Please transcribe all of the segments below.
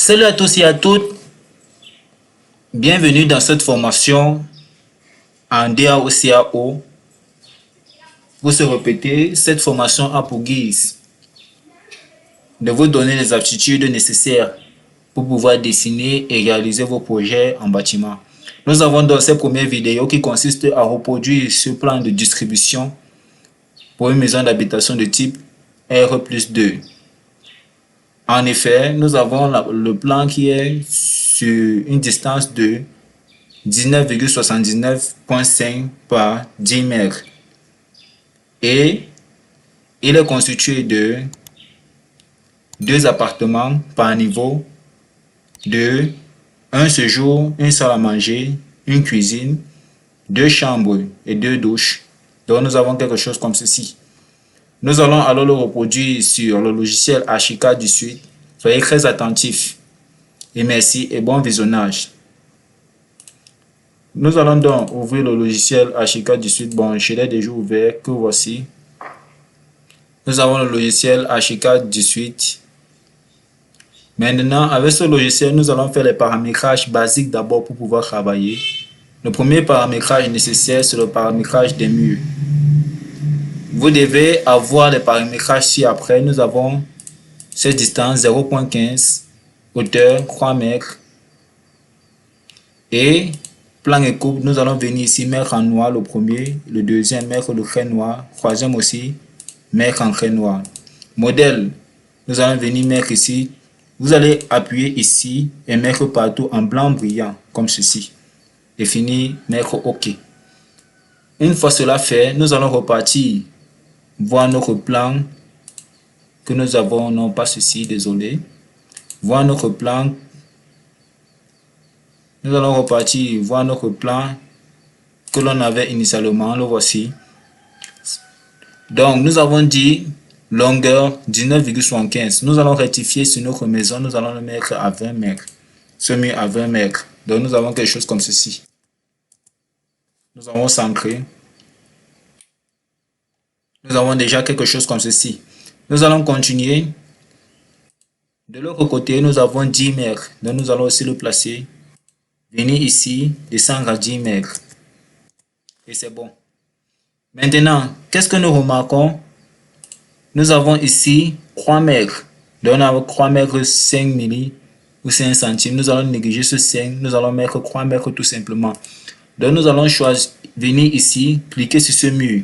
Salut à tous et à toutes, bienvenue dans cette formation en DAO-CAO. Pour se répéter, cette formation a pour guise de vous donner les aptitudes nécessaires pour pouvoir dessiner et réaliser vos projets en bâtiment. Nous avons dans cette première vidéo qui consiste à reproduire ce plan de distribution pour une maison d'habitation de type R+2. En effet, nous avons le plan qui est sur une distance de 19,79.5 par 10 mètres. Et il est constitué de 2 appartements par niveau, de 1 séjour, une salle à manger, une cuisine, 2 chambres et 2 douches. Donc nous avons quelque chose comme ceci. Nous allons alors le reproduire sur le logiciel Archicad du Sud. Soyez très attentifs. Et merci et bon visionnage. Nous allons donc ouvrir le logiciel Archicad du Sud. Bon, je l'ai déjà ouvert, que voici. Nous avons le logiciel Archicad du Sud. Maintenant, avec ce logiciel, nous allons faire les paramétrages basiques d'abord pour pouvoir travailler. Le premier paramétrage nécessaire, c'est le paramétrage des murs. Vous devez avoir les paramétrages ci-après. Nous avons cette distance 0.15, hauteur 3 mètres. Et plan et coupe, nous allons venir ici mettre en noir le premier, le deuxième mettre le trait noir, troisième aussi mettre en trait noir. Modèle, nous allons venir mettre ici. Vous allez appuyer ici et mettre partout en blanc brillant comme ceci. Et finir mettre OK. Une fois cela fait, nous allons repartir voir notre plan que nous avons, non pas ceci, désolé. Voir notre plan. Nous allons repartir voir notre plan que l'on avait initialement, le voici. Donc nous avons dit longueur 19,75. Nous allons rectifier sur notre maison, nous allons le mettre à 20 mètres. Ce mur à 20 mètres. Donc nous avons quelque chose comme ceci. Nous avons centré. Nous avons déjà quelque chose comme ceci. Nous allons continuer. De l'autre côté, nous avons 10 mètres. Donc nous allons aussi le placer. Venir ici, descendre à 10 mètres. Et c'est bon. Maintenant, qu'est-ce que nous remarquons? Nous avons ici 3 mètres. Donc on a 3 mètres 5 milli ou 5 centimes. Nous allons négliger ce 5. Nous allons mettre 3 mètres tout simplement. Donc nous allons choisir, venir ici, cliquer sur ce mur.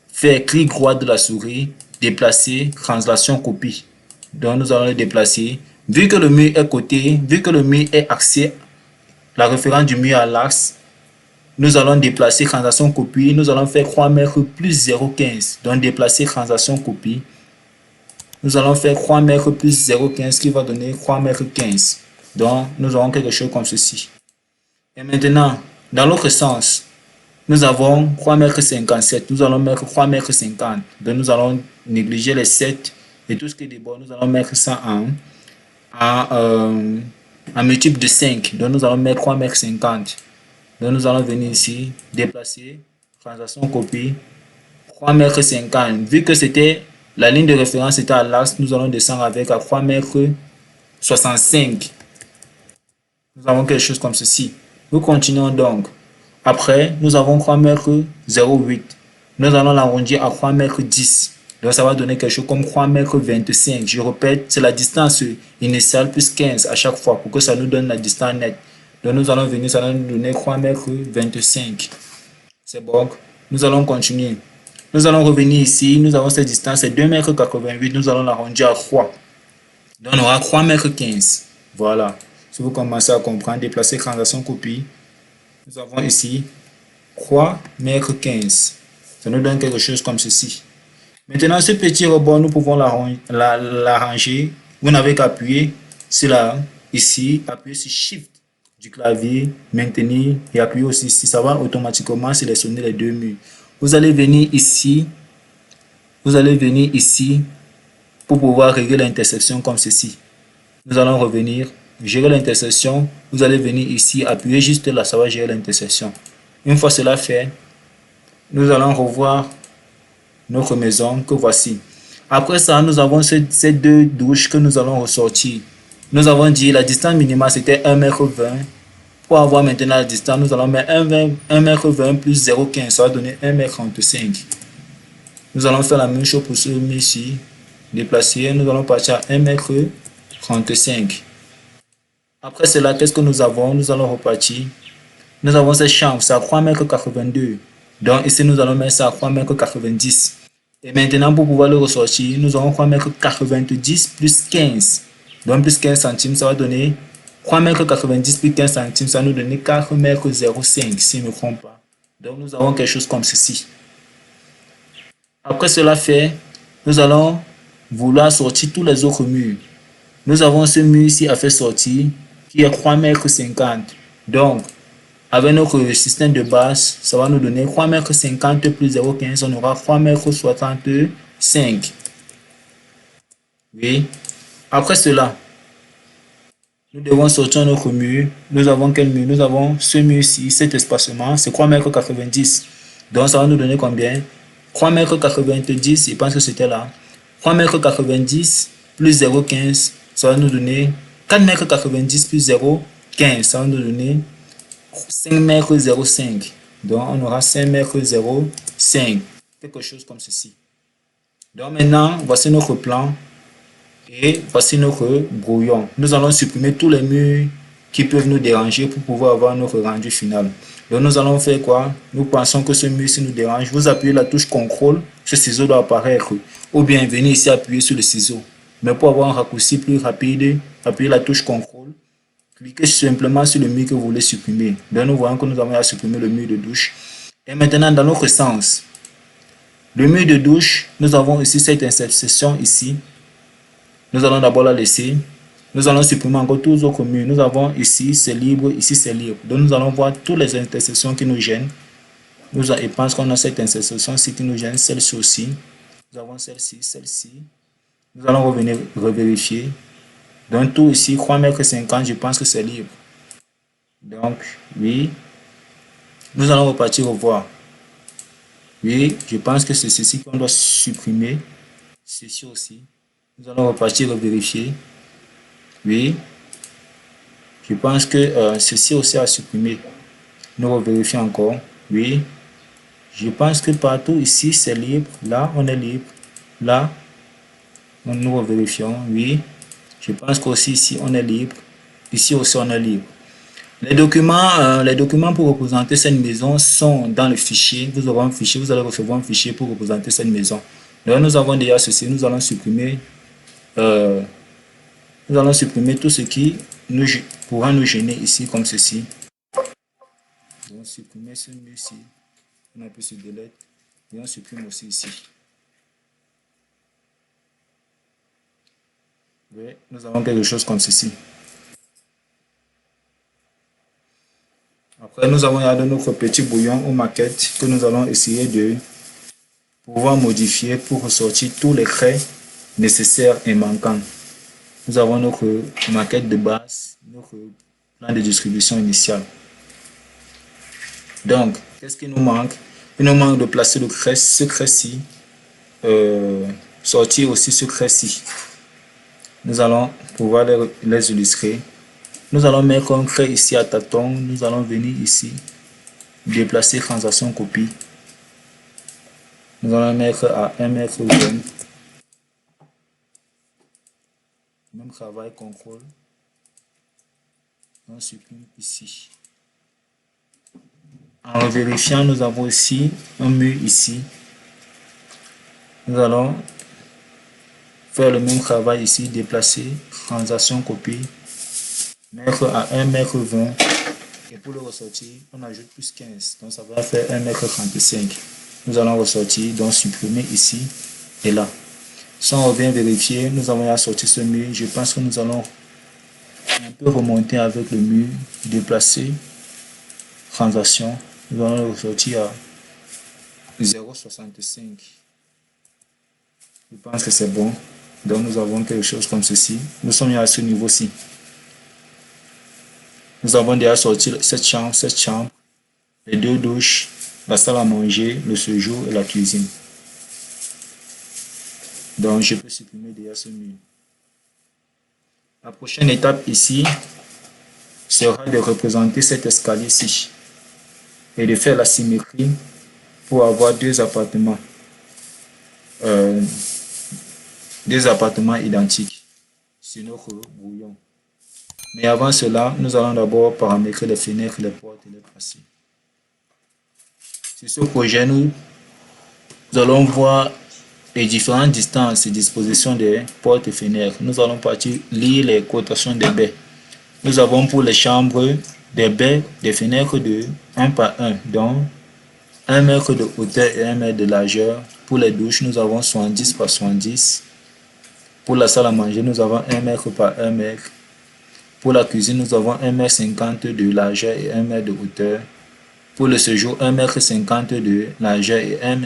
Faire clic droit de la souris, déplacer, translation copie. Donc nous allons le déplacer. Vu que le mur est côté, vu que le mur est axé, la référence du mur à l'axe, nous allons déplacer translation copie. Nous allons faire 3 mètres plus 0,15. Donc déplacer translation copie. Nous allons faire 3 mètres plus 0,15 qui va donner 3 mètres 15. Donc nous aurons quelque chose comme ceci. Et maintenant, dans l'autre sens, nous avons 3,57 m. Nous allons mettre 3,50 m. Donc nous allons négliger les 7 et tout ce qui est débord. Nous allons mettre ça en multiple de 5. Donc nous allons mettre 3,50 m. Donc nous allons venir ici, déplacer, translation copie, 3,50 m. Vu que c'était la ligne de référence était à l'axe, nous allons descendre avec à 3,65 m. Nous avons quelque chose comme ceci. Nous continuons donc. Après, nous avons 3,08 m. Nous allons l'arrondir à 3,10 m. Donc, ça va donner quelque chose comme 3,25 m. Je répète, c'est la distance initiale plus 15 à chaque fois pour que ça nous donne la distance nette. Donc, nous allons venir, ça va nous donner 3,25 m. C'est bon. Nous allons continuer. Nous allons revenir ici. Nous avons cette distance, c'est 2,88 m. Nous allons l'arrondir à 3. Donc, on aura 3,15 m. Voilà. Si vous commencez à comprendre, déplacer translation copie. Nous avons ici 3,15 m. Ça nous donne quelque chose comme ceci. Maintenant, ce petit rebord, nous pouvons l'arranger. Vous n'avez qu'à appuyer sur ici, appuyer sur Shift du clavier, maintenir et appuyer aussi ici. Ça va automatiquement sélectionner les deux murs. Vous allez venir ici. Vous allez venir ici pour pouvoir régler l'intersection comme ceci. Nous allons revenir. Gérer l'intersection, vous allez venir ici, appuyer juste là, ça va gérer l'intersection. Une fois cela fait, nous allons revoir notre maison que voici. Après ça, nous avons ces deux douches que nous allons ressortir. Nous avons dit la distance minimale c'était 1,20 m. Pour avoir maintenant la distance, nous allons mettre 1,20 m plus 0,15, ça va donner 1,35 m. Nous allons faire la même chose pour ce mur-ci. Déplacer, nous allons partir à 1,35 m. Après cela, qu'est-ce que nous avons? Nous allons repartir. Nous avons cette chambre, c'est à 3,82 m. Donc ici, nous allons mettre ça à 3,90 m. Et maintenant, pour pouvoir le ressortir, nous aurons 3,90 m plus 15. Donc plus 15 centimes, ça va donner 3,90 m plus 15 centimes, ça va nous donner 4,05 m si je ne me trompe pas. Donc nous avons quelque chose comme ceci. Après cela fait, nous allons vouloir sortir tous les autres murs. Nous avons ce mur ici à faire sortir qui est 3,50 m. Donc, avec notre système de base, ça va nous donner 3,50 m plus 0,15, on aura 3,65 m. Oui. Après cela, nous devons sortir notre mur. Nous avons quel mur? Nous avons ce mur-ci, cet espacement, c'est 3,90 m. Donc, ça va nous donner combien? 3,90 m, je pense que c'était là. 3,90 m plus 0,15, ça va nous donner 4,90 m plus 0,15, ça va nous donner 5,05 m. Donc, on aura 5,05 m. Quelque chose comme ceci. Donc, maintenant, voici notre plan. Et voici notre brouillon. Nous allons supprimer tous les murs qui peuvent nous déranger pour pouvoir avoir notre rendu final. Donc nous allons faire quoi? Nous pensons que ce mur-ci nous dérange. Vous appuyez la touche CTRL, ce ciseau doit apparaître. Ou bien venir ici appuyer sur le ciseau. Mais pour avoir un raccourci plus rapide, appuyez la touche CTRL. Cliquez simplement sur le mur que vous voulez supprimer. Donc nous voyons que nous avons à supprimer le mur de douche. Et maintenant dans l'autre sens, le mur de douche, nous avons ici cette intersection ici. Nous allons d'abord la laisser. Nous allons supprimer encore tous les autres murs. Nous avons ici, c'est libre, ici, c'est libre. Donc, nous allons voir toutes les intersections qui nous gênent. Je pense qu'on a cette intersection-ci qui nous gêne, celle-ci aussi. Nous avons celle-ci, celle-ci. Nous allons revenir revérifier. Donc, tout ici, 3,50 m, je pense que c'est libre. Donc, oui. Nous allons repartir revoir. Oui, je pense que c'est ceci qu'on doit supprimer. Ceci aussi. Nous allons repartir vérifier. Oui. Je pense que ceci aussi à supprimer. Nous vérifions encore. Oui. Je pense que partout ici c'est libre. Là on est libre. Là nous vérifions. Oui. Je pense qu'aussi ici on est libre. Ici aussi on est libre. Les documents pour représenter cette maison sont dans le fichier. Vous aurez un fichier, vous allez recevoir un fichier pour représenter cette maison. Donc nous avons déjà ceci. Nous allons supprimer. Nous allons supprimer tout ce qui pourra nous gêner ici comme ceci. Donc supprimer ce mur-ci. On appuie sur delete et on supprime aussi ici. Oui, nous avons quelque chose comme ceci. Après, nous avons regardé notre petit bouillon ou maquette que nous allons essayer de pouvoir modifier pour ressortir tous les traits nécessaires et manquants. Nous avons notre maquette de base, notre plan de distribution initial. Donc, qu'est-ce qui nous manque? Il nous manque de placer le trait, ce trait-ci, sortir aussi ce trait-ci. Nous allons pouvoir les illustrer. Nous allons mettre un trait ici à tâtons. Nous allons venir ici, déplacer transaction copie. Nous allons mettre à 1,20 m. Même travail, contrôle. On supprime ici. En vérifiant, nous avons aussi un mur ici. Nous allons faire le même travail ici, déplacer, transaction copie, mettre à 1,20 m. Et pour le ressortir, on ajoute plus 15. Donc ça va faire 1,35 m. Nous allons ressortir, donc supprimer ici et là. Si on revient vérifier, nous avons à sortir ce mur. Je pense que nous allons un peu remonter avec le mur, déplacer, transaction. Nous allons le ressortir à 0,65. Je pense que c'est bon. Donc nous avons quelque chose comme ceci. Nous sommes à ce niveau-ci. Nous avons déjà sorti cette chambre, les deux douches, la salle à manger, le séjour et la cuisine. Donc je peux supprimer déjà ce mur. La prochaine étape ici sera de représenter cet escalier-ci et de faire la symétrie pour avoir euh, deux appartements identiques sur notre brouillon. Mais avant cela, nous allons d'abord paramétrer les fenêtres, les portes et les tracés. Sur ce projet, nous allons voir les différentes distances et dispositions des portes et fenêtres. Nous allons partir lire les cotations des baies. Nous avons pour les chambres des baies, des fenêtres de 1 par 1, donc 1 mètre de hauteur et 1 mètre de largeur. Pour les douches, nous avons 70 par 70. Pour la salle à manger, nous avons 1 mètre par 1 mètre. Pour la cuisine, nous avons 1,50 m de largeur et 1 mètre de hauteur. Pour le séjour, 1,50 m de largeur et 1,10 m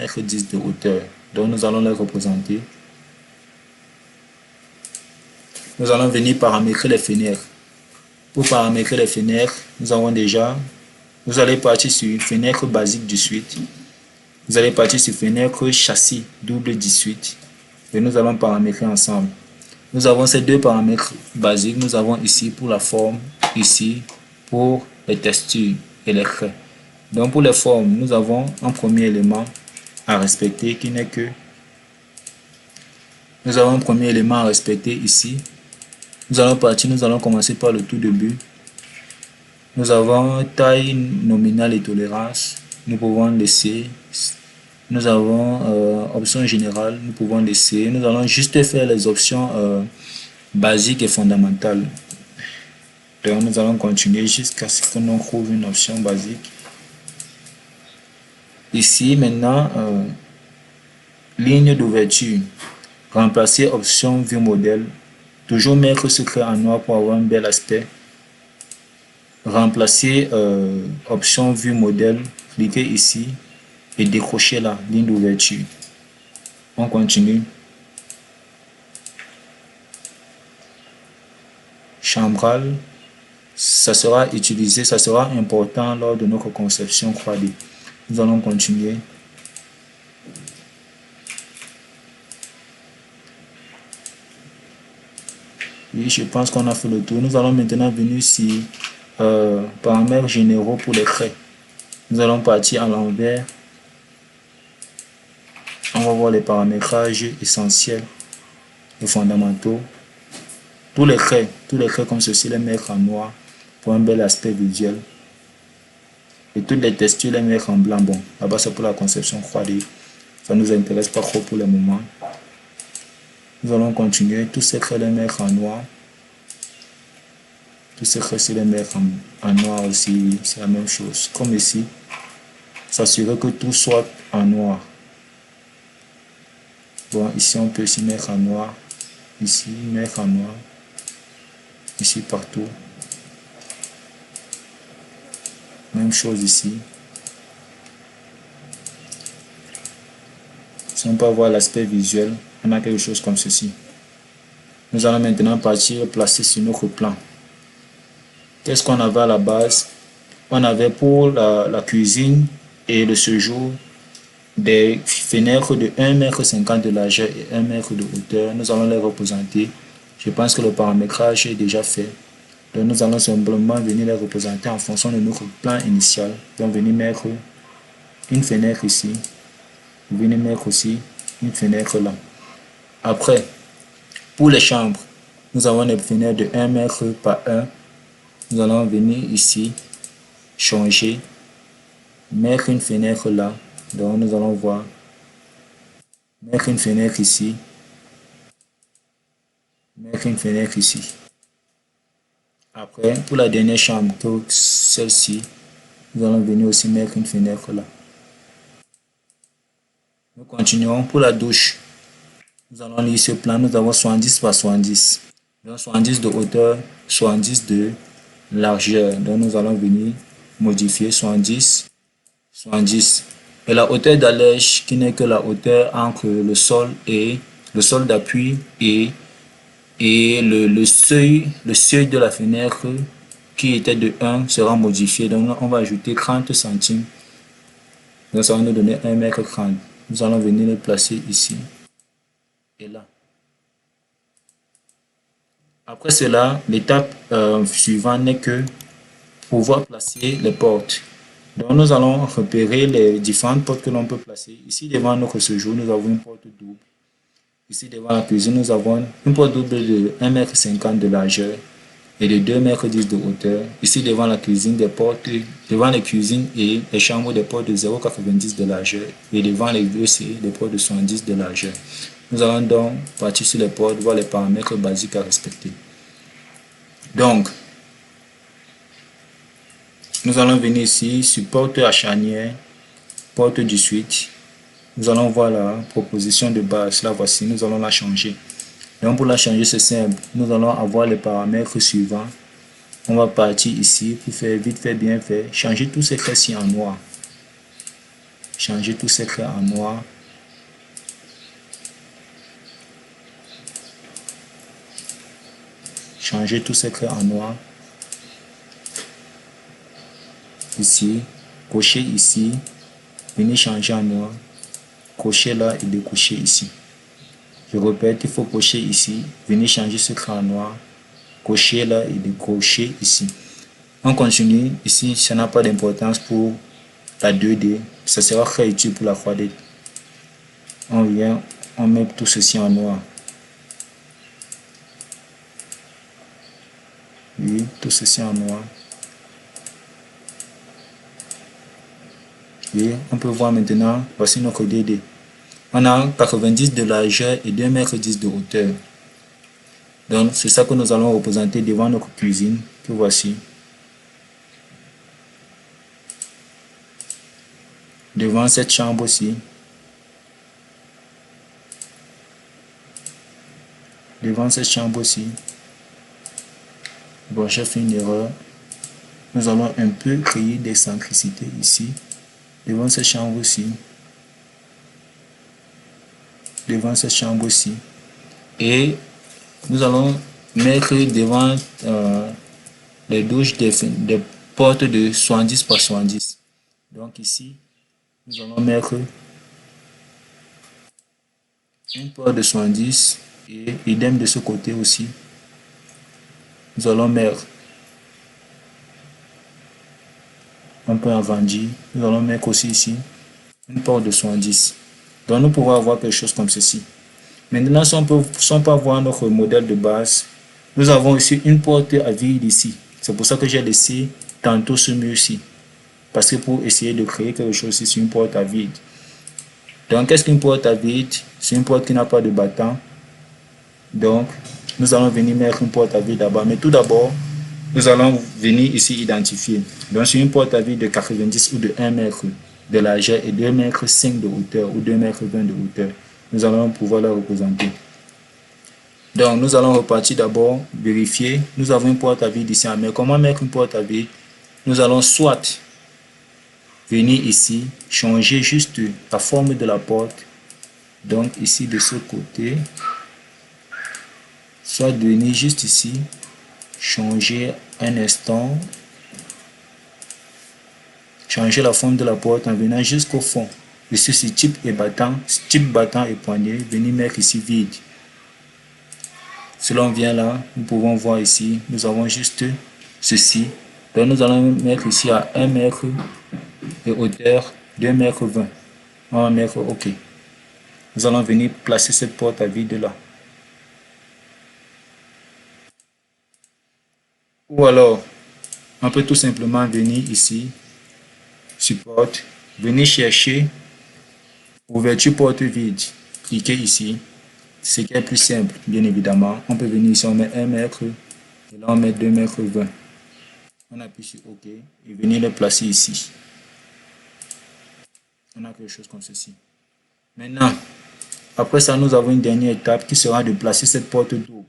de hauteur. Donc nous allons les représenter. Nous allons venir paramétrer les fenêtres. Pour paramétrer les fenêtres, vous allez partir sur une fenêtre basique 18. Vous allez partir sur fenêtre châssis double 18. Et nous allons paramétrer ensemble. Nous avons ces deux paramètres basiques. Nous avons ici pour la forme, ici pour les textures et les traits. Donc pour les formes, nous avons un premier élément à respecter qui n'est que... Nous avons un premier élément à respecter ici. Nous allons commencer par le tout début. Nous avons taille nominale et tolérance. Nous pouvons laisser. Nous avons option générale. Nous pouvons laisser. Nous allons juste faire les options basiques et fondamentales. Donc nous allons continuer jusqu'à ce que l'on trouve une option basique. Ici maintenant, ligne d'ouverture. Remplacer option vue modèle. Toujours mettre ce trait en noir pour avoir un bel aspect. Remplacer option vue modèle. Cliquez ici et décrocher la ligne d'ouverture. On continue. Chambral. Ça sera utilisé, ça sera important lors de notre conception 3D. Nous allons continuer. Oui, je pense qu'on a fait le tour. Nous allons maintenant venir sur paramètres généraux pour les traits. Nous allons partir à l'envers. On va voir les paramétrages essentiels et fondamentaux. Tous les traits comme ceci, les mettre en noir pour un bel aspect visuel. Et toutes les textures, les mettre en blanc. Bon, là-bas c'est pour la conception 3D. Ça ne nous intéresse pas trop pour le moment. Nous allons continuer. Tous ces traits, les mettre en noir. Tous ces traits, les mettre en noir aussi. C'est la même chose. Comme ici, s'assurer que tout soit en noir. Bon, ici on peut s'y mettre en noir. Ici, mettre en noir. Ici, partout. Même chose ici. Si on peut avoir l'aspect visuel, on a quelque chose comme ceci. Nous allons maintenant partir placer sur notre plan. Qu'est-ce qu'on avait à la base? On avait pour la cuisine et le séjour des fenêtres de 1,50 m de largeur et 1 m de hauteur. Nous allons les représenter. Je pense que le paramétrage est déjà fait. Donc nous allons simplement venir les représenter en fonction de notre plan initial. Donc venir mettre une fenêtre ici. Venir mettre aussi une fenêtre là. Après, pour les chambres, nous avons des fenêtres de 1 m par 1. Nous allons venir ici, changer, mettre une fenêtre là. Donc nous allons voir, mettre une fenêtre ici, mettre une fenêtre ici. Après, pour la dernière chambre, celle-ci, nous allons venir aussi mettre une fenêtre là. Nous continuons pour la douche. Nous allons lire ce plan. Nous avons 70 par 70. Donc 70 de hauteur, 70 de largeur. Donc nous allons venir modifier 70, 70. Et la hauteur d'allège qui n'est que la hauteur entre le sol et le sol d'appui et le seuil de la fenêtre qui était de 1 sera modifié. Donc on va ajouter 30 centimes. Donc ça va nous donner 1,30 m. Nous allons venir le placer ici et là. Après cela, l'étape suivante n'est que pouvoir placer les portes. Donc nous allons repérer les différentes portes que l'on peut placer. Ici devant notre séjour, nous avons une porte double. Ici devant la cuisine, nous avons une porte double de 1,50 m de largeur et de 2,10 m de hauteur. Ici devant la cuisine, des portes, devant les cuisines et les chambres, des portes de 0,90 m de largeur et devant les WC, des portes de 70 de largeur. Nous allons donc partir sur les portes, voir les paramètres basiques à respecter. Donc, nous allons venir ici sur porte à charnière, porte du suite. Nous allons voir la proposition de base. La voici, nous allons la changer. Donc pour la changer, c'est simple. Nous allons avoir les paramètres suivants. On va partir ici pour faire vite fait, bien fait. Changer tous ces traits-ci en noir. Changer tous ces traits en noir. Changer tous ces traits en noir. Ici, cocher ici. Venir changer en noir. Cocher là et décocher ici. Je répète, il faut cocher ici, venir changer ce trait en noir, cocher là et décocher ici. On continue, ici ça n'a pas d'importance pour la 2D, ça sera très utile pour la 3D. On vient, on met tout ceci en noir. Oui, tout ceci en noir. Oui, on peut voir maintenant, voici notre 2D. On a 90 de largeur et 2,10 m de hauteur. Donc, c'est ça que nous allons représenter devant notre cuisine, que voici. Devant cette chambre aussi. Devant cette chambre aussi. Bon, j'ai fait une erreur. Nous allons un peu créer d'excentricité ici. Devant cette chambre aussi. Devant cette chambre aussi. Et nous allons mettre devant les douches des portes de 70 par 70. Donc ici, nous allons mettre une porte de 70 et idem de ce côté aussi. Nous allons mettre un peu agrandi. Nous allons mettre aussi ici une porte de 70. Donc nous pouvons avoir quelque chose comme ceci. Maintenant, si on peut voir notre modèle de base, nous avons ici une porte à vide ici. C'est pour ça que j'ai laissé tantôt ce mur-ci. Parce que pour essayer de créer quelque chose ici, c'est une porte à vide. Donc, qu'est-ce qu'une porte à vide? C'est une porte qui n'a pas de battant. Donc, nous allons venir mettre une porte à vide là-bas. Mais tout d'abord, nous allons venir ici identifier. Donc, c'est une porte à vide de 90 ou de 1 mètre de largeur et 2,5 m de hauteur ou 2,20 m de hauteur. Nous allons pouvoir la représenter. Donc, nous allons repartir d'abord, vérifier. Nous avons une porte à vide ici. Mais comment mettre une porte à vide? Nous allons soit venir ici, changer juste la forme de la porte. Donc, ici de ce côté. Soit venir juste ici, changer un instant. Changer la forme de la porte en venant jusqu'au fond. Ici, c'est type et battant, et poignée. Venir mettre ici vide. Si l'on vient là, nous pouvons voir ici, nous avons juste ceci. Donc nous allons mettre ici à 1 mètre de hauteur, 2,20 m. On va mettre OK. Nous allons venir placer cette porte à vide là. Ou alors, on peut tout simplement venir ici, sur porte, venir chercher ouverture porte vide. Cliquez ici. Ce qui est plus simple, bien évidemment. On peut venir ici, on met 1 mètre et là on met 2,20 m. On appuie sur OK et venir le placer ici. On a quelque chose comme ceci. Maintenant, après ça, nous avons une dernière étape qui sera de placer cette porte double.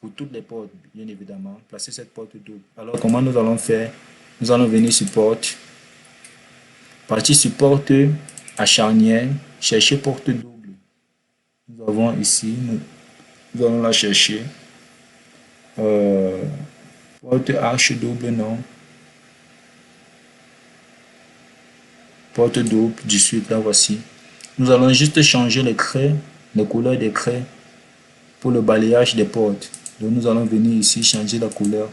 Pour toutes les portes, bien évidemment, placer cette porte double. Alors, comment nous allons faire? Nous allons venir sur porte, partir sur porte à charnière, chercher porte double. Nous avons ici, nous allons la chercher. Porte arche double, non. Porte double, du suite, là voici. Nous allons juste changer les traits, les couleurs des traits pour le balayage des portes. Donc nous allons venir ici, changer la couleur.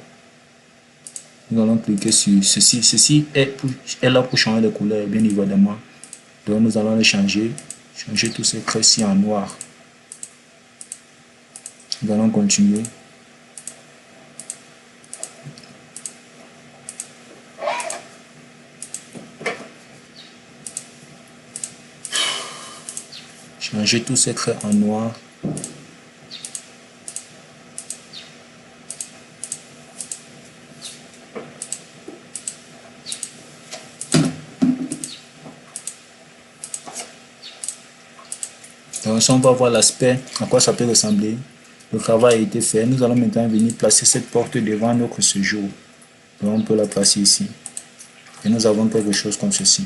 Nous allons cliquer sur ceci. Ceci est là pour changer la couleur, bien évidemment. Donc nous allons le changer. Changer tous ces traits-ci en noir. Nous allons continuer. Changer tous ces traits en noir. Donc, si on va voir l'aspect, à quoi ça peut ressembler, le travail a été fait. Nous allons maintenant venir placer cette porte devant notre séjour. Donc, on peut la placer ici. Et nous avons quelque chose comme ceci.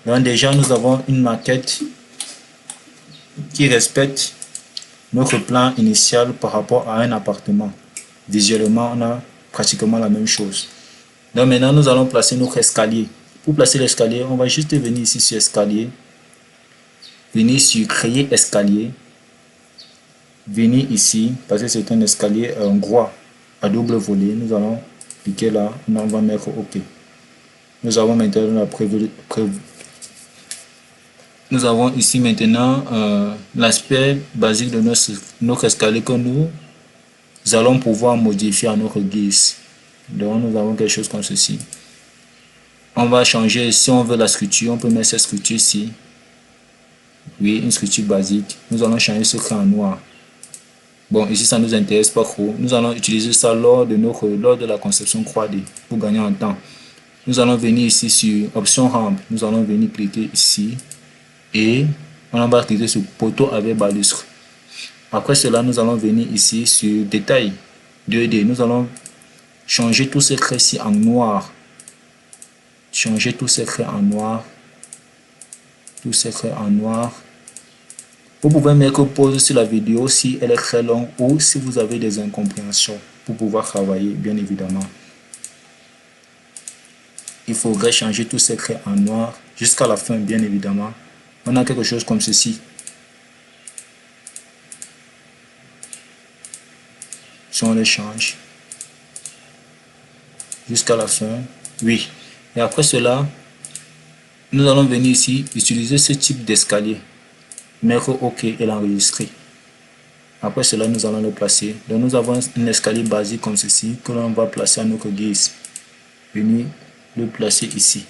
Donc, déjà, nous avons une maquette qui respecte notre plan initial par rapport à un appartement. Visuellement, on a pratiquement la même chose. Donc, maintenant, nous allons placer notre escalier. Pour placer l'escalier, on va juste venir ici sur escalier. Venir sur créer escalier, venir ici, parce que c'est un escalier droit à double volet. Nous allons cliquer là, on va mettre OK. Nous avons maintenant nous avons ici maintenant l'aspect basique de notre escalier que nous allons pouvoir modifier à notre guise. Donc nous avons quelque chose comme ceci. On va changer, si on veut la structure, on peut mettre cette structure ici. Oui, une structure basique. Nous allons changer ce cran en noir. Bon, ici, ça ne nous intéresse pas trop. Nous allons utiliser ça lors de la conception 3D pour gagner en temps. Nous allons venir ici sur option rampe. Nous allons venir cliquer ici et on va cliquer sur poteau avec balustre. Après cela, nous allons venir ici sur détail 2D. Nous allons changer tous ces traits-ci en noir. Changer tous ces traits en noir. Tous ces traits en noir. Vous pouvez mettre pause sur la vidéo si elle est très longue ou si vous avez des incompréhensions pour pouvoir travailler, bien évidemment. Il faudrait changer tous ces traits en noir jusqu'à la fin, bien évidemment. On a quelque chose comme ceci. Si on les change jusqu'à la fin, oui. Et après cela, nous allons venir ici, utiliser ce type d'escalier. Mettre OK et l'enregistrer. Après cela, nous allons le placer. Donc, nous avons un escalier basique comme ceci que l'on va placer à notre guise. Venir le placer ici.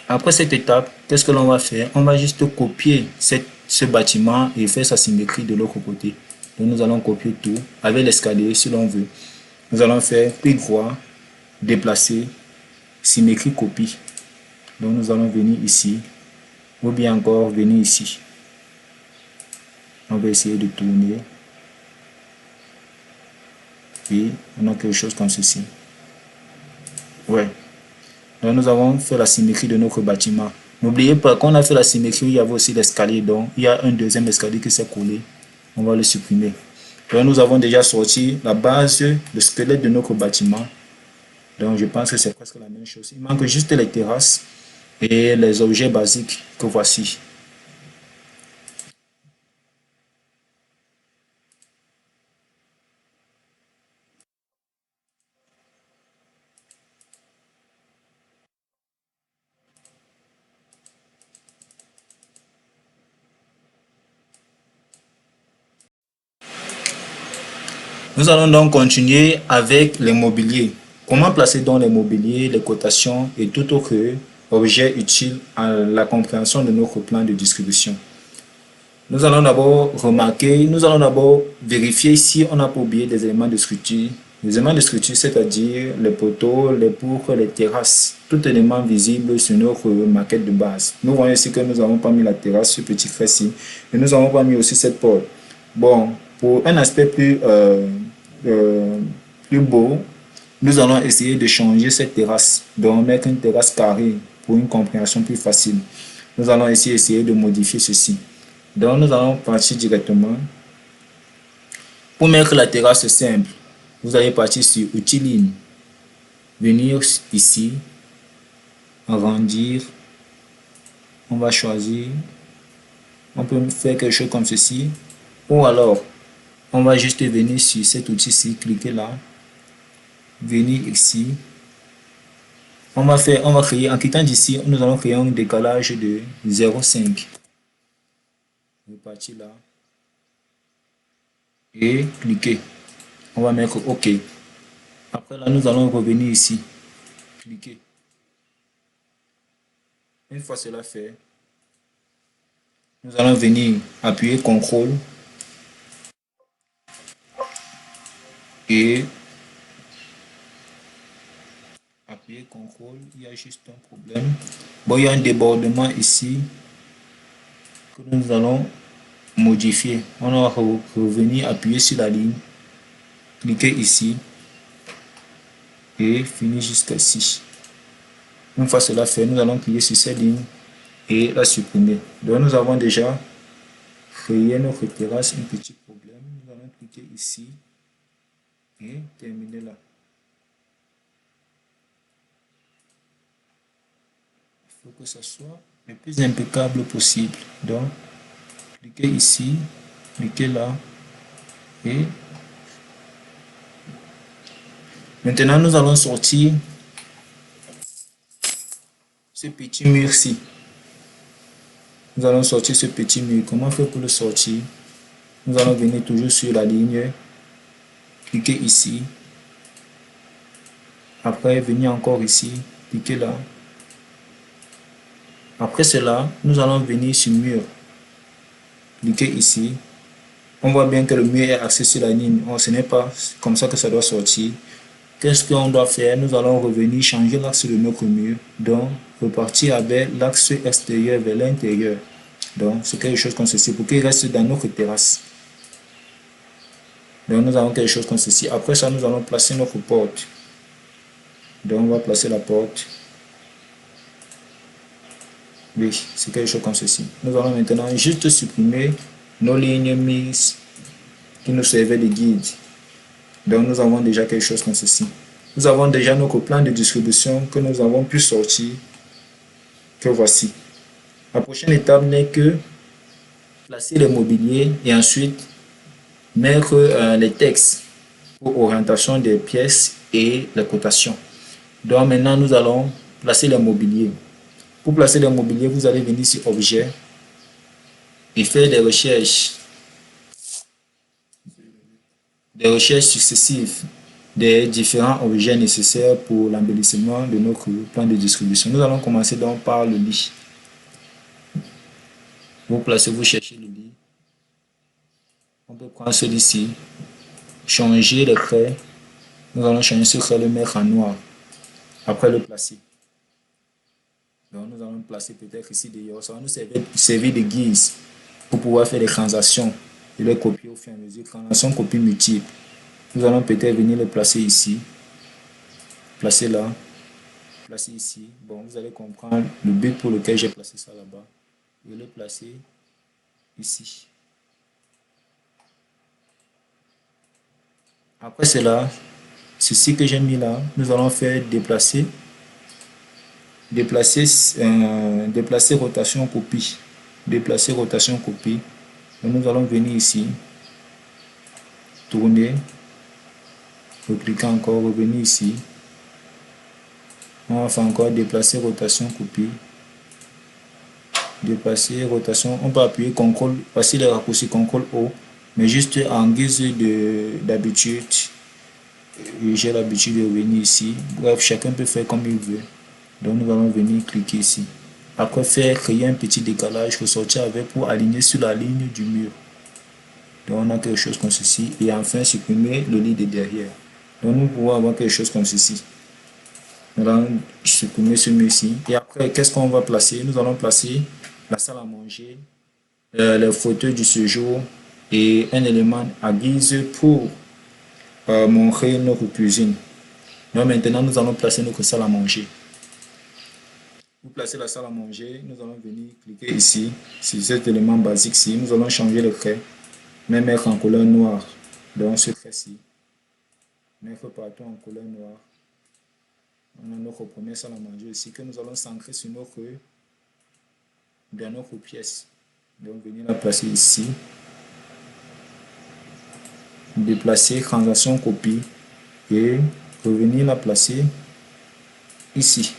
Après cette étape, qu'est-ce que l'on va faire? On va juste copier ce bâtiment et faire sa symétrie de l'autre côté. Donc, nous allons copier tout avec l'escalier si l'on veut. Nous allons faire clic droit, déplacer, symétrie copie. Donc, nous allons venir ici ou bien encore venir ici. On va essayer de tourner. Puis, on a quelque chose comme ceci. Ouais. Donc, nous avons fait la symétrie de notre bâtiment. N'oubliez pas qu'on a fait la symétrie, il y avait aussi l'escalier. Donc, il y a un deuxième escalier qui s'est collé. On va le supprimer. Donc, nous avons déjà sorti la base, le squelette de notre bâtiment. Donc, je pense que c'est presque la même chose. Il manque juste les terrasses et les objets basiques que voici. Nous allons donc continuer avec les mobiliers. Comment placer donc les mobiliers, les cotations et tout autre objet utile à la compréhension de notre plan de distribution. Nous allons d'abord remarquer, nous allons d'abord vérifier si on n'a pas oublié des éléments de structure. Les éléments de structure, c'est-à-dire les poteaux, les poutres, les terrasses, tout élément visible sur notre maquette de base. Nous voyons ici que nous n'avons pas mis la terrasse, ce petit trait-ci, et nous n'avons pas mis aussi cette porte. Bon, pour un aspect plus beau, nous allons essayer de changer cette terrasse, donc mettre une terrasse carrée pour une compréhension plus facile. Nous allons ici essayer de modifier ceci. Donc nous allons partir directement. Pour mettre la terrasse simple, vous allez partir sur Outils ligne, venir ici, agrandir. On va choisir, on peut faire quelque chose comme ceci, ou alors On va juste venir sur cet outil-ci, cliquer là, venir ici. On va créer, en quittant d'ici, nous allons créer un décalage de 0,5. Repartir là. Et cliquer. On va mettre OK. Après là, nous allons revenir ici. Cliquer. Une fois cela fait, nous allons venir appuyer CTRL et appuyer CTRL. Il y a juste un problème. Bon, il y a un débordement ici que nous allons modifier. On va revenir appuyer sur la ligne, cliquer ici et finir jusqu'ici. Une fois cela fait, nous allons cliquer sur cette ligne et la supprimer. Donc nous avons déjà créé notre terrasse, un petit problème. Nous allons cliquer ici et terminer là. Il faut que ça soit le plus impeccable possible. Donc, cliquez ici, cliquez là et maintenant nous allons sortir ce petit mur-ci. Nous allons sortir ce petit mur. Comment faire pour le sortir? Nous allons venir toujours sur la ligne, cliquer ici. Après, venir encore ici, cliquer là. Après cela, nous allons venir sur mur. Cliquez ici. On voit bien que le mur est axé sur la ligne. Oh, ce n'est pas comme ça que ça doit sortir. Qu'est-ce qu'on doit faire? Nous allons revenir changer l'axe de notre mur. Donc, repartir avec l'axe extérieur vers l'intérieur. Donc, c'est quelque chose comme ceci pour qu'il reste dans notre terrasse. Donc, nous avons quelque chose comme ceci. Après ça, nous allons placer notre porte. Donc, on va placer la porte. Oui, c'est quelque chose comme ceci. Nous allons maintenant juste supprimer nos lignes mises qui nous servaient de guide. Donc, nous avons déjà quelque chose comme ceci. Nous avons déjà notre plan de distribution que nous avons pu sortir, que voici. La prochaine étape n'est que placer les mobiliers et ensuite mettre les textes pour orientation des pièces et les cotations. Donc maintenant, nous allons placer les mobiliers. Pour placer les mobiliers, vous allez venir sur Objet et faire des recherches successives des différents objets nécessaires pour l'embellissement de notre plan de distribution. Nous allons commencer donc par le lit. Vous cherchez le lit. On peut prendre celui-ci, changer les traits. Nous allons changer ce trait, le mettre en noir. Après le placer. Donc nous allons le placer peut-être ici d'ailleurs. Ça va nous servir de guide pour pouvoir faire des transactions et les copier au fur et à mesure. Transactions, copies multiples. Nous allons peut-être venir le placer ici. Placer là. Placer ici. Bon, vous allez comprendre le but pour lequel j'ai placé ça là-bas. Et le placer ici. Après cela, ceci que j'ai mis là, nous allons faire déplacer rotation copie. Déplacer rotation copie. Donc nous allons venir ici, tourner, recliquer encore, revenir ici. On va faire encore déplacer rotation copie. Déplacer rotation. On peut appuyer CTRL, passer les raccourcis CTRL O, mais juste en guise d'habitude. J'ai l'habitude de venir ici. Bref, chacun peut faire comme il veut. Donc nous allons venir cliquer ici. Après créer un petit décalage, ressortir avec pour aligner sur la ligne du mur. Donc on a quelque chose comme ceci. Et enfin supprimer le lit de derrière. Donc nous pouvons avoir quelque chose comme ceci. Nous allons supprimer ce mur-ci. Et après, qu'est-ce qu'on va placer? Nous allons placer la salle à manger, les fauteuils du séjour et un élément à guise pour montrer notre cuisine. Donc maintenant, nous allons placer notre salle à manger. Pour placer la salle à manger, nous allons venir cliquer ici, sur cet élément basique-ci. Nous allons changer le trait, mais mettre en couleur noire. Donc ce trait-ci, mettre partout en couleur noire. On a notre première salle à manger ici que nous allons centrer sur dans notre pièce. Donc venir la placer ici. déplacer, transaction copie et revenir la placer ici.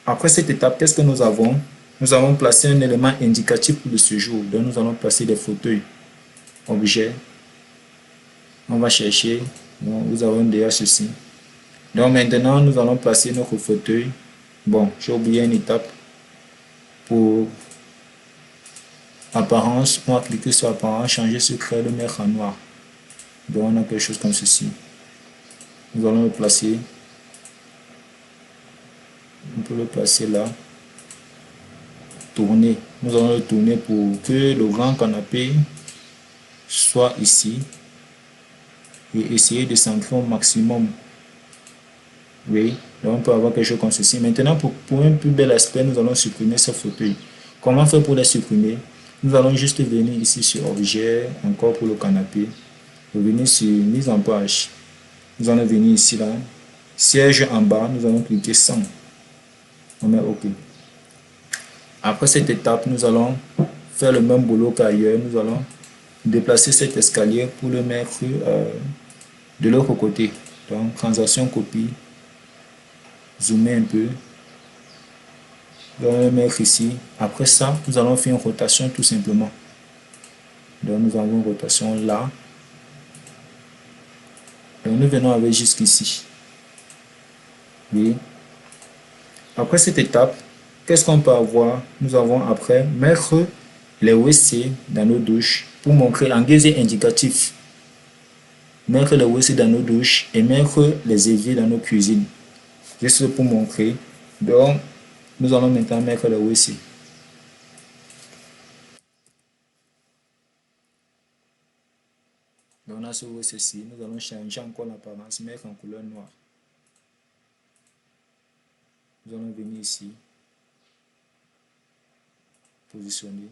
Après cette étape, qu'est-ce que nous avons? Nous avons placé un élément indicatif pour le séjour. Donc nous allons placer des fauteuils. Objet. On va chercher. Donc, nous avons déjà ceci. Donc maintenant, nous allons placer notre fauteuil. Bon, j'ai oublié une étape. Pour apparence, on va cliquer sur apparence, changer secret, le mettre en noir. Donc on a quelque chose comme ceci. Nous allons le placer. On peut le placer là. Tourner. Nous allons le tourner pour que le grand canapé soit ici. Et essayer de centrer au maximum. Oui, donc on peut avoir quelque chose comme ceci. Maintenant, pour un plus bel aspect, nous allons supprimer ce fauteuil. Comment faire pour les supprimer? Nous allons juste venir ici sur objet, encore pour le canapé. Revenir sur mise en page. Nous allons venir ici là. Siège en bas, nous allons cliquer 100. On met OK. Après cette étape, nous allons faire le même boulot qu'ailleurs. Nous allons déplacer cet escalier pour le mettre de l'autre côté. Donc, transaction copie. Zoomer un peu. Donc, on va le mettre ici. Après ça, nous allons faire une rotation tout simplement. Donc, nous avons une rotation là. Donc, nous venons avec jusqu'ici. Oui. Après cette étape, qu'est-ce qu'on peut avoir? Nous avons après mettre les WC dans nos douches pour montrer en guise indicatif. Mettre les WC dans nos douches et mettre les éviers dans nos cuisines. Juste pour montrer. Donc, nous allons maintenant mettre les WC. Donc, on a ce WC-ci. Nous allons changer encore l'apparence, mettre en couleur noire. Nous allons venir ici. Positionner.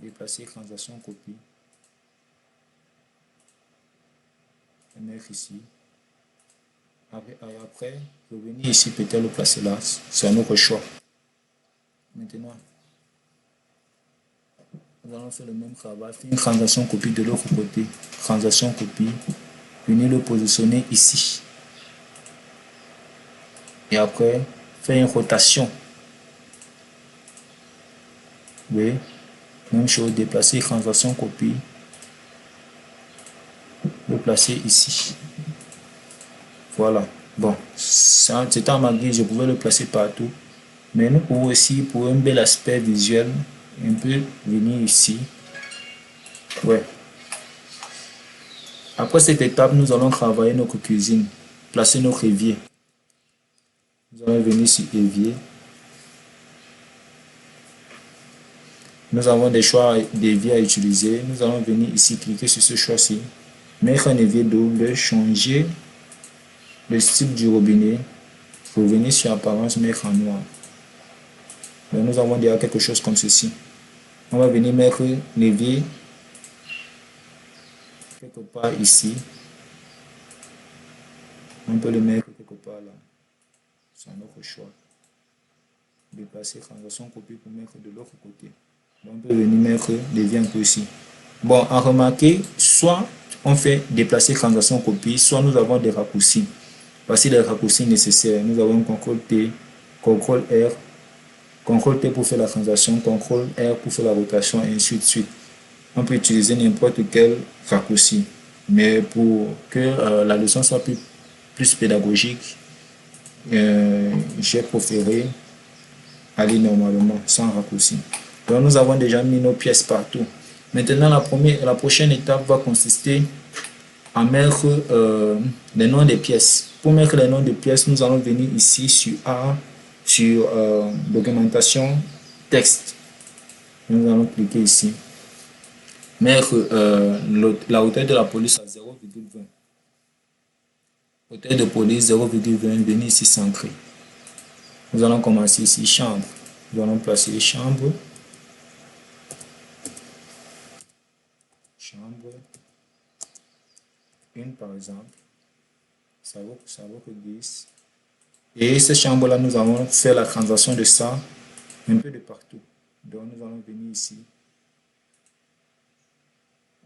Déplacer, transaction, copie. Et mettre ici. Après, revenir ici, peut-être le placer là. C'est un autre choix. Maintenant, nous allons faire le même travail. Faire une transaction copie de l'autre côté. Transaction copie. Venir le positionner ici. Et après, faire une rotation. Oui. Même chose, déplacer, transaction copie. Le placer ici. Voilà. Bon, c'est en ma guise, je pouvais le placer partout. Mais nous pouvons aussi, pour un bel aspect visuel, un peu venir ici. Ouais. Après cette étape, nous allons travailler notre cuisine. Placer notre évier. Nous allons venir sur évier. Nous avons des choix d'évier à utiliser. Nous allons venir ici, cliquer sur ce choix-ci. Mettre un évier double, changer le style du robinet. Revenir sur apparence, mettre en noir. Donc, nous avons déjà quelque chose comme ceci. On va venir mettre l'évier quelque part ici. On peut le mettre quelque part là. C'est un autre choix. Déplacer, transaction, copie pour mettre de l'autre côté. Donc, on peut venir mettre l'évier un peu ici. Bon, à remarquer, soit on fait déplacer, transaction, copie, soit nous avons des raccourcis. Voici les raccourcis nécessaires. Nous avons CTRL-T, CTRL-R, CTRL-T pour faire la transaction, CTRL-R pour faire la rotation, et ainsi de suite. On peut utiliser n'importe quel raccourci. Mais pour que la leçon soit plus pédagogique, j'ai préféré aller normalement, sans raccourci. Donc nous avons déjà mis nos pièces partout. Maintenant, la prochaine étape va consister à mettre les noms des pièces. Pour mettre les noms des pièces, nous allons venir ici sur A, sur documentation, texte. Nous allons cliquer ici. Mettre la hauteur de la police à 0,20. Hauteur de police 0,20. Venir ici centrer. Nous allons commencer ici chambre. Nous allons placer chambre. Chambre. Une par exemple. Ça vaut que 10. Et cette chambre-là, nous allons faire la transaction de ça un peu de partout. Donc, nous allons venir ici.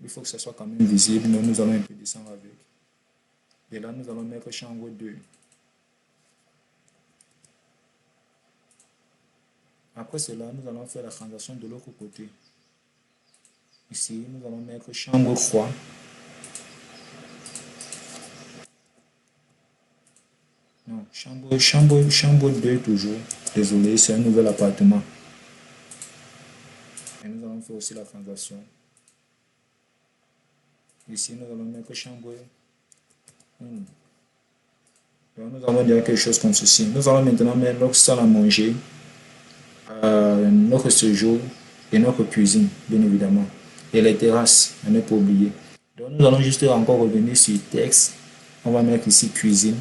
Il faut que ça soit quand même visible. Donc, nous allons un peu descendre avec. Et là, nous allons mettre chambre 2. Après cela, nous allons faire la transaction de l'autre côté. Ici, nous allons mettre chambre 3. Non, chambre 2 toujours. Désolé, c'est un nouvel appartement. Et nous allons faire aussi la transaction. Ici, nous allons mettre chambre 1. Donc, nous allons dire quelque chose comme ceci. Nous allons maintenant mettre notre salle à manger, notre séjour et notre cuisine, bien évidemment. Et les terrasses, à ne pas oublier. Donc, nous allons juste encore revenir sur texte. On va mettre ici cuisine.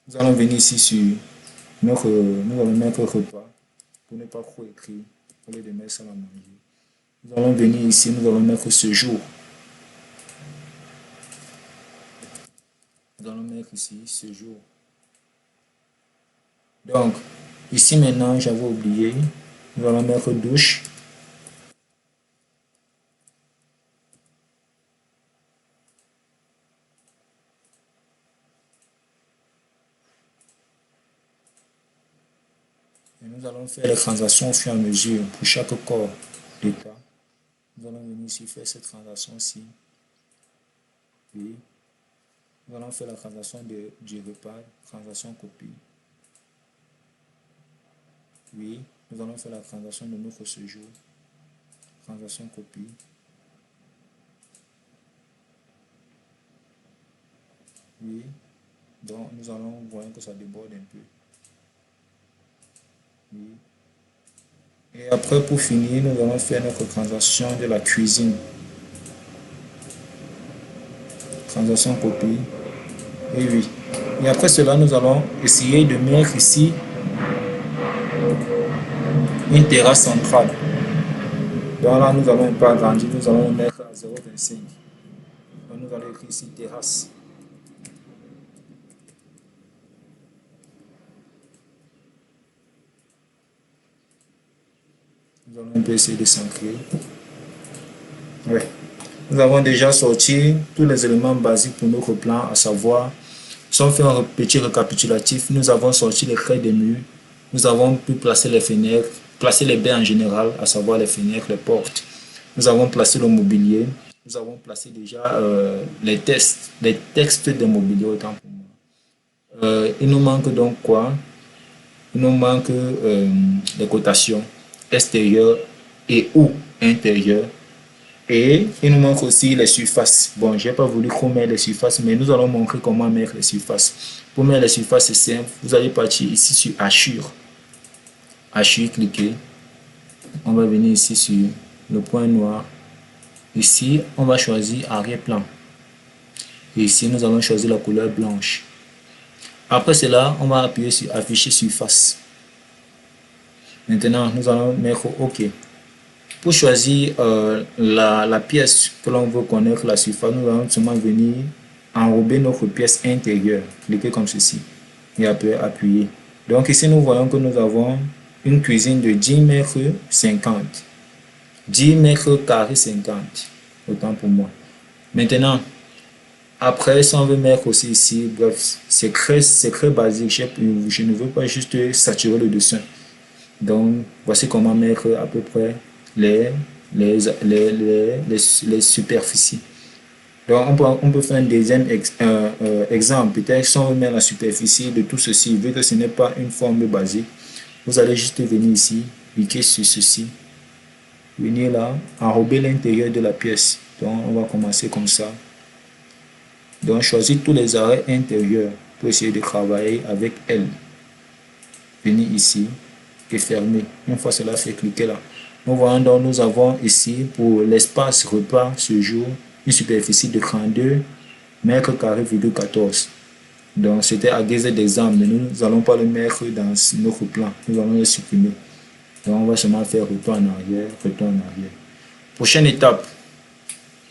Nous allons venir ici sur notre, nous allons mettre repas pour ne pas trop écrire, au lieu de mettre ça à manger. Nous allons venir ici, nous allons mettre séjour. Nous allons mettre ici séjour. Donc, ici maintenant, j'avais oublié, nous allons mettre douche. Et nous allons faire les transactions au fur et à mesure pour chaque corps d'état. Nous allons venir ici faire cette transaction-ci. Puis, nous allons faire la transaction du repas, transaction copie. Oui, nous allons faire la transaction de notre séjour, transaction copie. Oui, donc nous allons voir que ça déborde un peu. Oui. Et après, pour finir, nous allons faire notre transaction de la cuisine. Transaction copie. Et oui. Et après cela, nous allons essayer de mettre ici une terrasse centrale. Donc là, nous allons un peu agrandir, nous allons le mettre à 0,25. Donc nous allons écrire ici terrasse. Nous allons un peu essayer de s'ancrer. Ouais. Nous avons déjà sorti tous les éléments basiques pour notre plan, à savoir, si on fait un petit récapitulatif, nous avons sorti les traits des murs, nous avons pu placer les fenêtres, placer les baies en général, à savoir les fenêtres, les portes. Nous avons placé le mobilier, nous avons placé déjà les textes de mobilier autant pour moi. Il nous manque donc quoi? Il nous manque les cotations extérieures et ou intérieures. Et il nous manque aussi les surfaces. Bon, je n'ai pas voulu qu'on mette les surfaces, mais nous allons montrer comment mettre les surfaces. Pour mettre les surfaces, c'est simple. Vous allez partir ici sur Hachure. Hachure, cliquez. On va venir ici sur le point noir. Ici, on va choisir arrière-plan. Et ici, nous allons choisir la couleur blanche. Après cela, on va appuyer sur afficher surface. Maintenant, nous allons mettre OK. Pour choisir la pièce que l'on veut connaître, la surface, nous allons seulement venir enrober notre pièce intérieure. Cliquez comme ceci et après appuyer. Donc ici, nous voyons que nous avons une cuisine de 10 mètres 50. 10 mètres carrés 50. Autant pour moi. Maintenant, après, si on veut mettre aussi ici, bref, c'est très basique. Je ne veux pas juste saturer le dessin. Donc, voici comment mettre à peu près les superficies. Donc, on peut faire un deuxième exemple. Peut-être si on veut mettre la superficie de tout ceci, vu que ce n'est pas une forme basique, vous allez juste venir ici, cliquer sur ceci, venir là, enrober l'intérieur de la pièce. Donc, on va commencer comme ça. Donc, choisir tous les arrêts intérieurs pour essayer de travailler avec elle. Venir ici et fermer. Une fois cela fait, cliquez là. Nous voyons donc nous avons ici pour l'espace repas ce jour une superficie de 32 mètres carrés, 14. Donc c'était à guise d'exemple, mais nous n'allons pas le mettre dans notre plan. Nous allons le supprimer. Donc on va seulement faire retour en arrière, retour en arrière. Prochaine étape,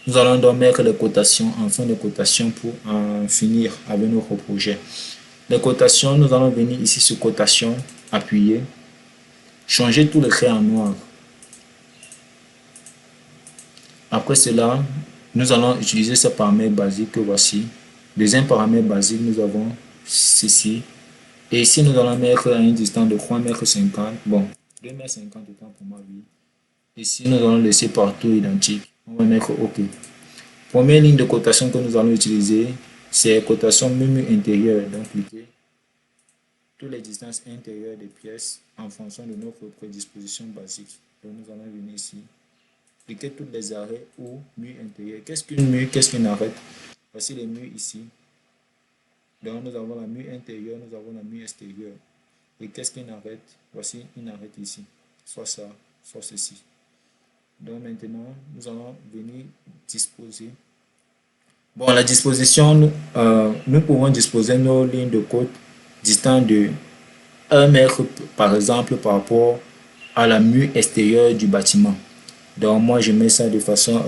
nous allons donc mettre les cotations, en fin de cotation pour en finir avec notre projet. Les cotations, nous allons venir ici sur cotation, appuyer. changer tous les traits en noir. Après cela, nous allons utiliser ce paramètre basique que voici. Deuxième paramètre basique, nous avons ceci. Et ici, nous allons mettre à une distance de 3,50 m. Bon, 2,50 m autant pour ma vie. Ici, nous allons laisser partout identique. On va mettre OK. Première ligne de cotation que nous allons utiliser, c'est cotation mu intérieur. Donc, cliquez toutes les distances intérieures des pièces en fonction de notre prédisposition basique. Donc, nous allons venir ici. Cliquez tous les arrêts ou mur intérieur. Qu'est-ce qu'une mur? Qu'est-ce qu'une arête? Voici les murs ici. Donc, nous avons la mur intérieure, nous avons la mur extérieure. Et qu'est-ce qu'une arête? Voici une arête ici. Soit ça, soit ceci. Donc, maintenant, nous allons venir disposer. Bon, la disposition, nous pouvons disposer nos lignes de côte distantes de 1 mètre, par exemple, par rapport à la mur extérieure du bâtiment. Donc, moi, je mets ça de façon,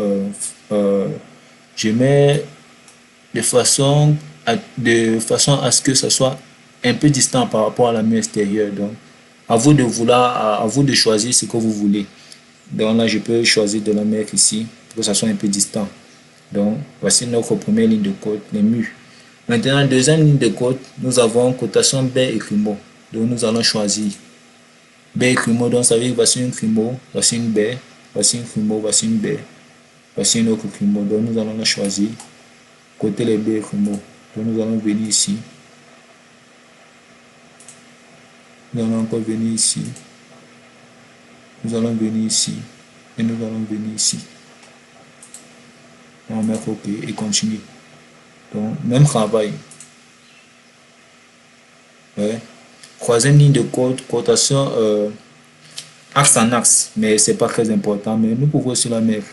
je mets de façon à ce que ce soit un peu distant par rapport à la mur extérieure. Donc, à vous de vouloir, à vous de choisir ce que vous voulez. Donc là, je peux choisir de la mettre ici pour que ça soit un peu distant. Donc, voici notre première ligne de côte, les murs. Maintenant, deuxième ligne de côte, nous avons cotation baie et crimo. Donc, nous allons choisir baie et crimo. Donc, ça veut dire voici une crimo, voici une baie, voici une crimo, voici une baie, voici une autre crimo. Donc, nous allons la choisir côté les baies et crimo. Donc, nous allons venir ici. Nous allons encore venir ici. Nous allons venir ici. Et nous allons venir ici. On va mettre OK et continuer. Donc, même travail. Ouais. Troisième ligne de côte, cotation axe en axe, mais c'est pas très important, mais nous pouvons aussi la mettre.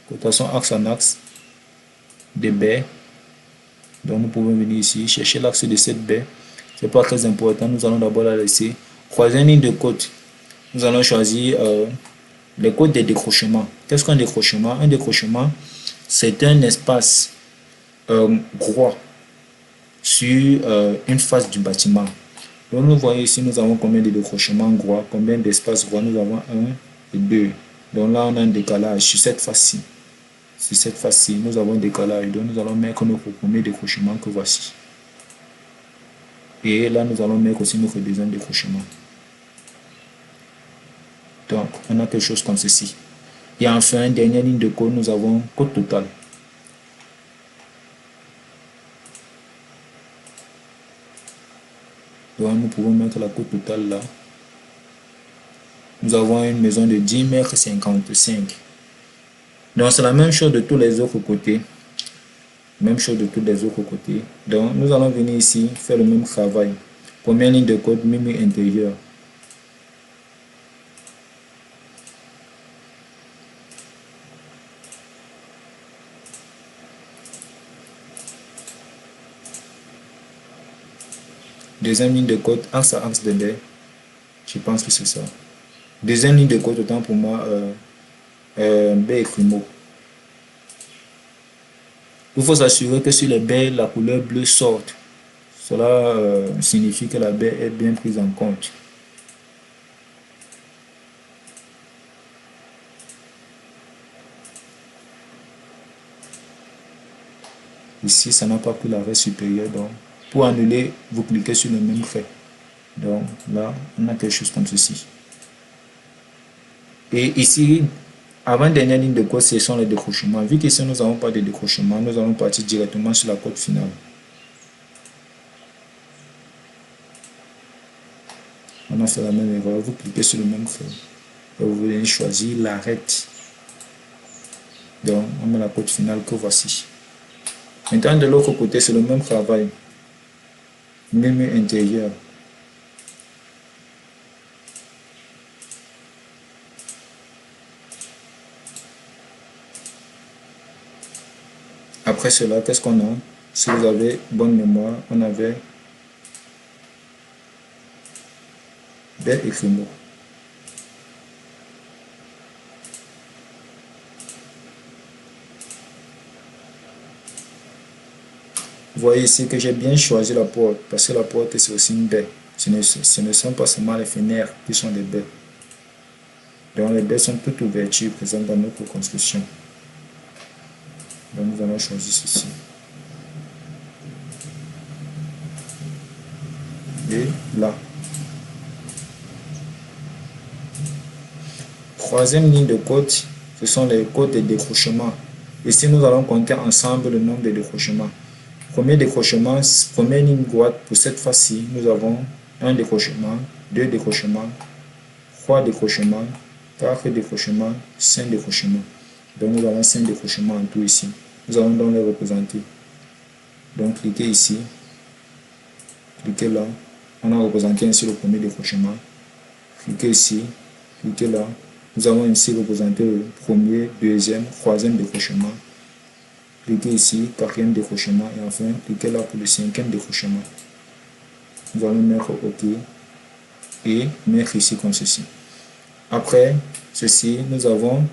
Cotation axe en axe des baies. Donc, nous pouvons venir ici, chercher l'axe de cette baie. C'est pas très important, nous allons d'abord la laisser. Troisième ligne de côte, nous allons choisir les côtes des décrochements. Qu'est-ce qu'un décrochement? Un décrochement, c'est un espace droit sur une face du bâtiment. Donc, nous voyons ici, nous avons combien de décrochements droits, combien d'espaces droits. Nous avons 1 et 2. Donc là, on a un décalage sur cette face-ci. Sur cette face-ci, nous avons un décalage. Donc, nous allons mettre notre premier décrochement que voici. Et là, nous allons mettre aussi notre deuxième décrochement. Donc, on a quelque chose comme ceci. Et enfin, dernière ligne de côte, nous avons côte totale. Donc, nous pouvons mettre la côte totale là. Nous avons une maison de 10,55 m. Donc, c'est la même chose de tous les autres côtés. Même chose de tous les autres côtés. Donc, nous allons venir ici, faire le même travail. Première ligne de côte, mur intérieur. Deuxième ligne de côte, axe à axe de baie. Je pense que c'est ça. Deuxième ligne de côte, autant pour moi, baie et crimo. Il faut s'assurer que sur les baies, la couleur bleue sorte. Cela signifie que la baie est bien prise en compte. Ici, ça n'a pas pris l'arrêt supérieur. Donc, pour annuler, vous cliquez sur le même trait. Donc là, on a quelque chose comme ceci. Et ici, avant-dernière ligne de côte, ce sont les décrochements. Vu qu'ici, nous n'avons pas de décrochement, nous allons partir directement sur la côte finale. On a fait la même erreur. Vous cliquez sur le même trait. Et vous venez choisir l'arête. Donc, on met la côte finale que voici. Maintenant, de l'autre côté, c'est le même travail. Mur intérieur. Après cela, qu'est-ce qu'on a? Si vous avez bonne mémoire, on avait baie et crimo. Vous voyez ici que j'ai bien choisi la porte, parce que la porte c'est aussi une baie. Ce ne sont pas seulement les fenêtres qui sont des baies. Donc les baies sont toutes ouvertures présentes dans notre construction. Donc nous allons choisir ceci. Et là. Troisième ligne de côte, ce sont les côtes de décrochement. Ici, nous allons compter ensemble le nombre de décrochements. Premier décrochement, première ligne droite, pour cette fois-ci, nous avons un décrochement, deux décrochements, trois décrochements, quatre décrochements, cinq décrochements. Donc nous avons 5 décrochements en tout ici. Nous allons donc les représenter. Donc cliquez ici, cliquez là. On a représenté ainsi le premier décrochement. Cliquez ici, cliquez là. Nous avons ici représenté le premier, deuxième, troisième décrochement. Cliquez ici, quatrième décrochement. Et enfin, cliquez là pour le cinquième décrochement. Nous allons mettre OK et mettre ici comme ceci. Après ceci, nous avons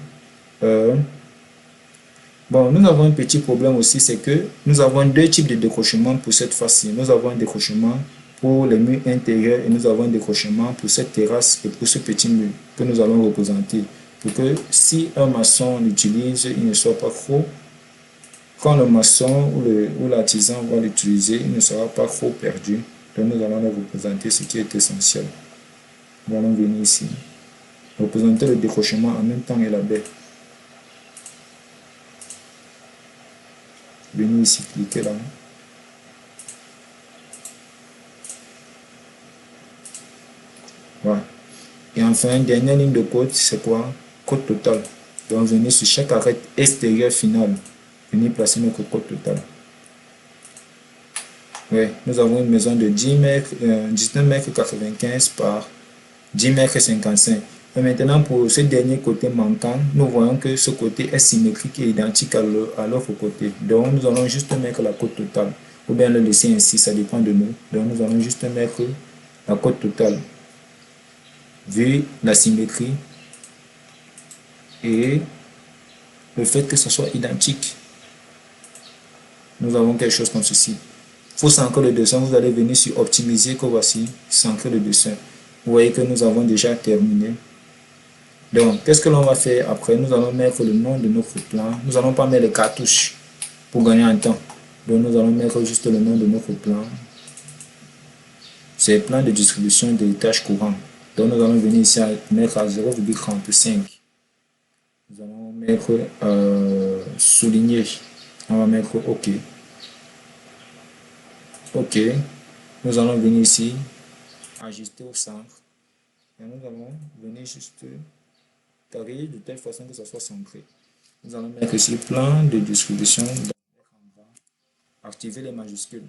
nous avons un petit problème aussi, c'est que nous avons deux types de décrochement pour cette fois-ci. Nous avons un décrochement pour les murs intérieurs et nous avons un décrochement pour cette terrasse et pour ce petit mur que nous allons représenter. Pour que si un maçon l'utilise, il ne soit pas trop. Quand le maçon ou l'artisan va l'utiliser, il ne sera pas trop perdu. Donc nous allons le représenter, ce qui est essentiel. Nous allons venir ici. Représenter le décrochement en même temps et la baie. Venez ici, cliquez là. Voilà. Et enfin, dernière ligne de côte, c'est quoi? Côte totale. Donc, venez sur chaque arête extérieure finale. Venez placer notre côte totale. Ouais, nous avons une maison de 19 mètres 95 par 10 mètres 55. Et maintenant, pour ce dernier côté manquant, nous voyons que ce côté est symétrique et identique à l'autre côté. Donc, nous allons juste mettre la côte totale. Ou bien le laisser ainsi, ça dépend de nous. Donc, nous allons juste mettre la côte totale. Vu la symétrie et le fait que ce soit identique, nous avons quelque chose comme ceci. Pour s'ancrer le dessin, vous allez venir sur optimiser, que voici, s'ancrer le dessin. Vous voyez que nous avons déjà terminé. Donc, qu'est-ce que l'on va faire après? Nous allons mettre le nom de notre plan. Nous n'allons pas mettre les cartouches pour gagner en temps. Donc, nous allons mettre juste le nom de notre plan. C'est le plan de distribution des tâches courantes. Donc, nous allons venir ici à mettre à 0,35. Nous allons mettre souligner. On va mettre OK. OK. Nous allons venir ici, ajuster au centre. Et nous allons venir juste carrer de telle façon que ça soit centré. Nous allons mettre ici plan de distribution. Activer les majuscules.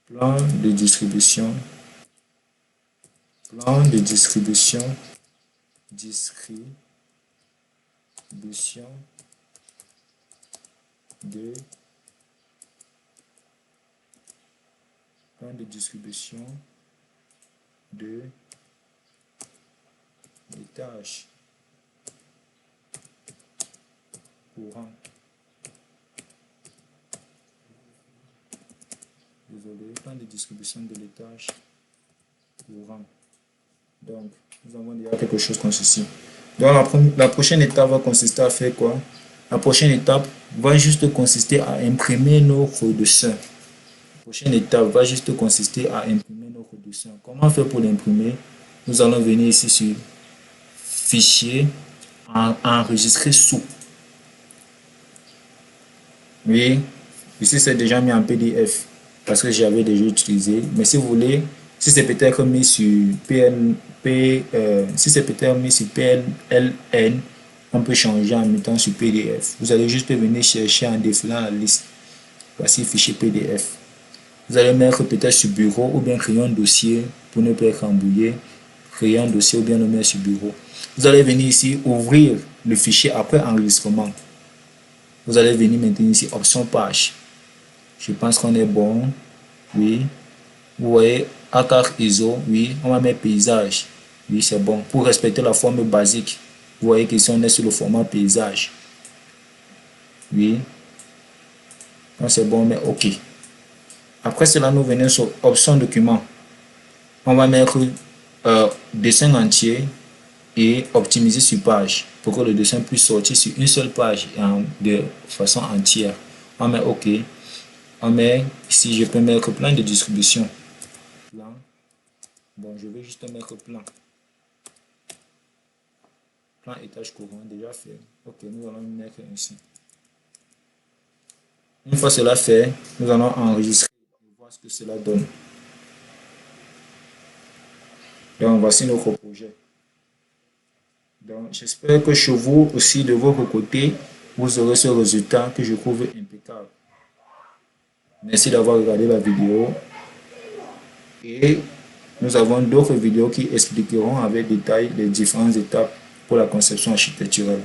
Plan de distribution. Plan de distribution. Distribution de plan de distribution de des tâches courantes. Désolé, plan de distribution de les tâches courantes. Donc, nous avons déjà quelque chose comme ceci. Donc, la prochaine étape va consister à faire quoi? La prochaine étape va juste consister à imprimer notre dessin. La prochaine étape va juste consister à imprimer notre dessin. Comment faire pour l'imprimer? Nous allons venir ici sur Fichier, enregistrer sous. Oui, ici c'est déjà mis en PDF parce que j'avais déjà utilisé. Mais si vous voulez, si c'est peut-être mis sur si c'est peut-être mis sur PLN, on peut changer en mettant sur PDF. Vous allez juste venir chercher en défilant la liste. Voici fichier PDF. Vous allez mettre peut-être sur bureau ou bien créer un dossier pour ne pas être embrouillé. Créer un dossier ou bien le mettre sur bureau. Vous allez venir ici ouvrir le fichier après enregistrement. Vous allez venir maintenant ici option page. Je pense qu'on est bon. Oui. Vous voyez A4 ISO. Oui. On va mettre paysage. Oui, c'est bon. Pour respecter la forme basique. Vous voyez qu'ici on est sur le format paysage. Oui. Donc c'est bon, mais OK. Après cela, nous venons sur option document. On va mettre dessin entier. et optimiser sur page pour que le dessin puisse sortir sur une seule page de façon entière. On met OK. On met ici, je peux mettre plan de distribution. Plan. Bon, je vais juste mettre plan. Plan étage courant, déjà fait. OK, nous allons mettre ici. Une fois cela fait, nous allons enregistrer et voir ce que cela donne. Donc, voici notre projet. Donc, j'espère que chez vous aussi, de votre côté, vous aurez ce résultat que je trouve impeccable. Merci d'avoir regardé la vidéo. Et nous avons d'autres vidéos qui expliqueront avec détail les différentes étapes pour la conception architecturale.